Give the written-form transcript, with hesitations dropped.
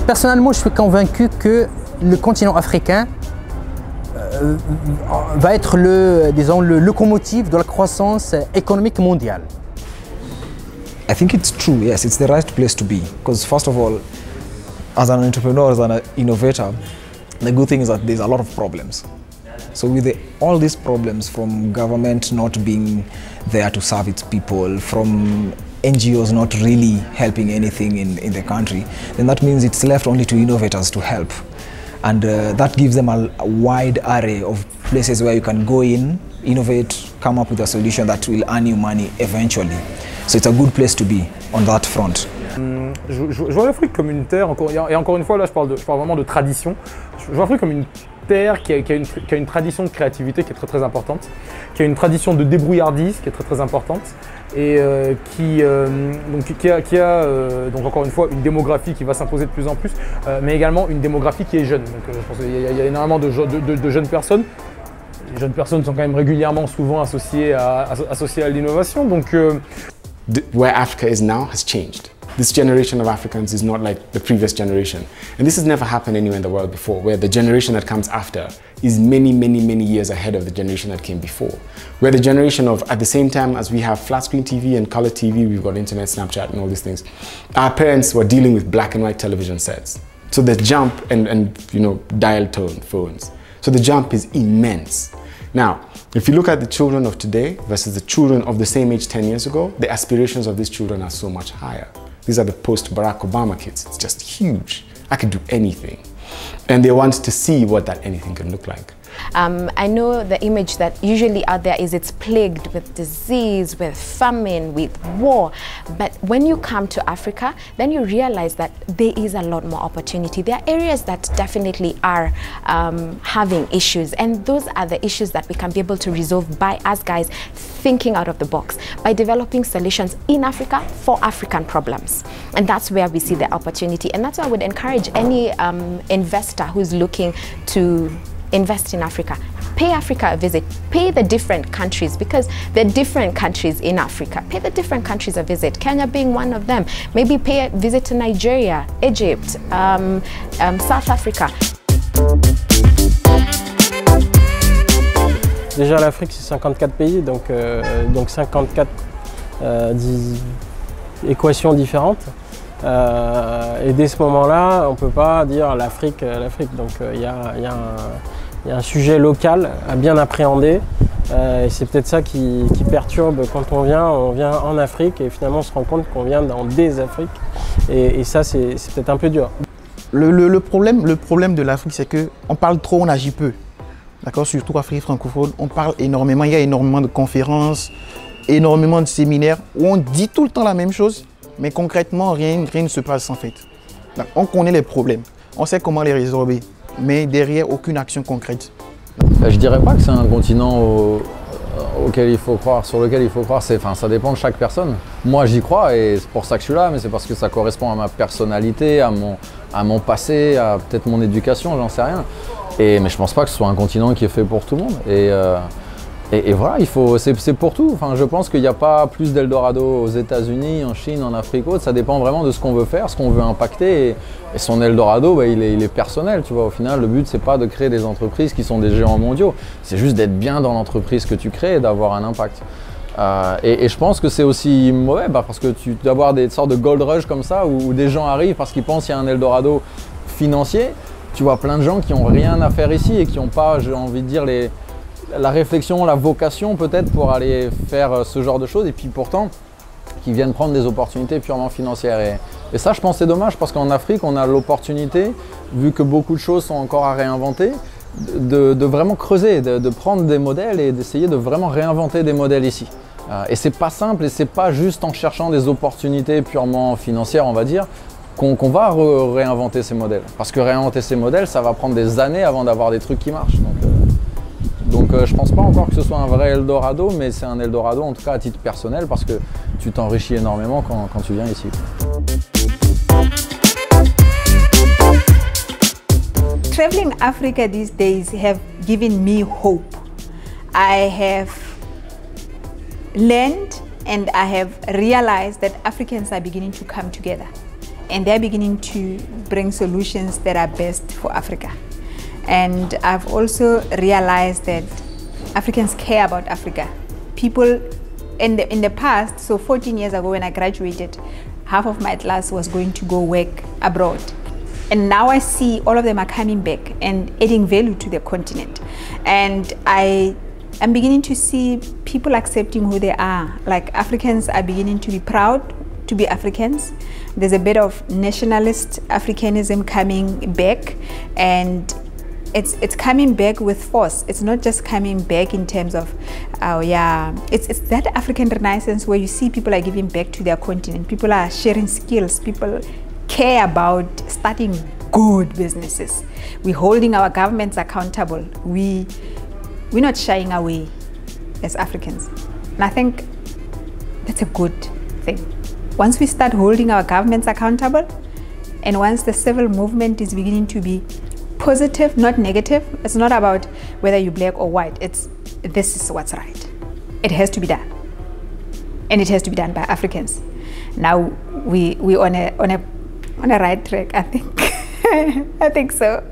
Personnellement, je suis convaincu que le continent africain va être le locomotive de la croissance économique mondiale. I think it's true, yes, it's the right place to be. Because first of all, as an entrepreneur, as an innovator, the good thing is that there's a lot of problems. So with all these problems, from government not being there to serve its people, from NGOs not really helping anything in the country, then that means it's left only to innovators to help. And that gives them a wide array of places where you can go in, innovate, come up with a solution that will earn you money eventually. So it's a good place to be on that front. Je vois l'Afrique comme une terre, et encore une fois là je parle vraiment de tradition, je vois l'Afrique comme une terre qui a une tradition de créativité qui est très importante, qui a une tradition de débrouillardise qui est très importante, et qui a donc encore une fois une démographie qui va s'imposer de plus en plus, mais également une démographie qui est jeune. Donc je pense qu'il y a énormément de jeunes personnes. Les jeunes personnes sont quand même régulièrement souvent associées à l'innovation. Donc where Africa is now has changed. This generation of Africans is not like the previous generation. And this has never happened anywhere in the world before, where the generation that comes after is many years ahead of the generation that came before. Where the generation of, at the same time as we have flat screen TV and color TV, we've got internet, Snapchat and all these things, our parents were dealing with black and white television sets. So the jump and you know, dial tone phones. So the jump is immense. Now, if you look at the children of today versus the children of the same age 10 years ago, the aspirations of these children are so much higher. These are the post-Barack Obama kids. It's just huge. I could do anything. And they want to see what that anything can look like. I know the image that usually out there is it's plagued with disease, with famine, with war. But when you come to Africa, then you realize that there is a lot more opportunity. There are areas that definitely are having issues, and those are the issues that we can be able to resolve by us guys thinking out of the box, by developing solutions in Africa for African problems. And that's where we see the opportunity. And that's why I would encourage any investor who's looking to invest in Africa. Pay Africa a visit. Pay the different countries, because there are different countries in Africa. Pay the different countries a visit, Kenya being one of them. Maybe pay a visit to Nigeria, Egypt, South Africa. Déjà l'Afrique c'est 54 pays, donc 54 équations différentes. Et dès ce moment-là, on ne peut pas dire l'Afrique. Donc il y a un sujet local à bien appréhender. Et c'est peut-être ça qui perturbe quand on vient en Afrique et finalement on se rend compte qu'on vient dans des Afriques. Et ça c'est peut-être un peu dur. Le problème de l'Afrique, c'est qu'on parle trop, on agit peu. D'accord, surtout Afrique francophone, on parle énormément, il y a énormément de conférences, énormément de séminaires où on dit tout le temps la même chose, mais concrètement, rien ne se passe en fait. Donc, on connaît les problèmes, on sait comment les résorber, mais derrière, aucune action concrète. Je dirais pas que c'est un continent auquel il faut croire, sur lequel il faut croire, ça dépend de chaque personne. Moi j'y crois et c'est pour ça que je suis là, mais c'est parce que ça correspond à ma personnalité, à mon passé, à peut-être mon éducation, j'en sais rien. Mais je pense pas que ce soit un continent qui est fait pour tout le monde. Et voilà, c'est pour tout. Enfin, je pense qu'il n'y a pas plus d'Eldorado aux États-Unis, en Chine, en Afrique autre. Ça dépend vraiment de ce qu'on veut faire, ce qu'on veut impacter. Et son Eldorado, bah, il est personnel. Tu vois, au final, le but, c'est pas de créer des entreprises qui sont des géants mondiaux. C'est juste d'être bien dans l'entreprise que tu crées et d'avoir un impact. Et je pense que c'est aussi mauvais parce que tu dois avoir des sortes de gold rush comme ça où des gens arrivent parce qu'ils pensent qu'il y a un Eldorado financier. Tu vois plein de gens qui n'ont rien à faire ici et qui n'ont pas, j'ai envie de dire, la réflexion, la vocation peut-être pour aller faire ce genre de choses et puis pourtant qui viennent prendre des opportunités purement financières. Et ça, je pense, c'est dommage parce qu'en Afrique, on a l'opportunité, vu que beaucoup de choses sont encore à réinventer, de vraiment creuser, de prendre des modèles et d'essayer de vraiment réinventer des modèles ici. Et c'est pas simple et c'est pas juste en cherchant des opportunités purement financières, on va dire, qu'on va réinventer ces modèles. Parce que réinventer ces modèles, ça va prendre des années avant d'avoir des trucs qui marchent. Donc je pense pas encore que ce soit un vrai Eldorado, mais c'est un Eldorado en tout cas à titre personnel parce que tu t'enrichis énormément quand tu viens ici. Traveling Africa these days have given me hope. I have learned and I have realized that Africans are beginning to come together and they're beginning to bring solutions that are best for Africa. And I've also realized that Africans care about Africa. People in the past, so 14 years ago when I graduated, half of my class was going to go work abroad. And now I see all of them are coming back and adding value to the continent. And I'm beginning to see people accepting who they are. Like Africans are beginning to be proud to be Africans. There's a bit of nationalist Africanism coming back, and it's coming back with force. It's not just coming back in terms of, oh yeah, it's that African Renaissance where you see people are giving back to their continent. People are sharing skills. People care about starting good businesses. We're holding our governments accountable. We're not shying away as Africans. And I think that's a good thing. Once we start holding our governments accountable, and once the civil movement is beginning to be positive, not negative, it's not about whether you're black or white, it's this is what's right. It has to be done. And it has to be done by Africans. Now we're on a right track, I think. I think so.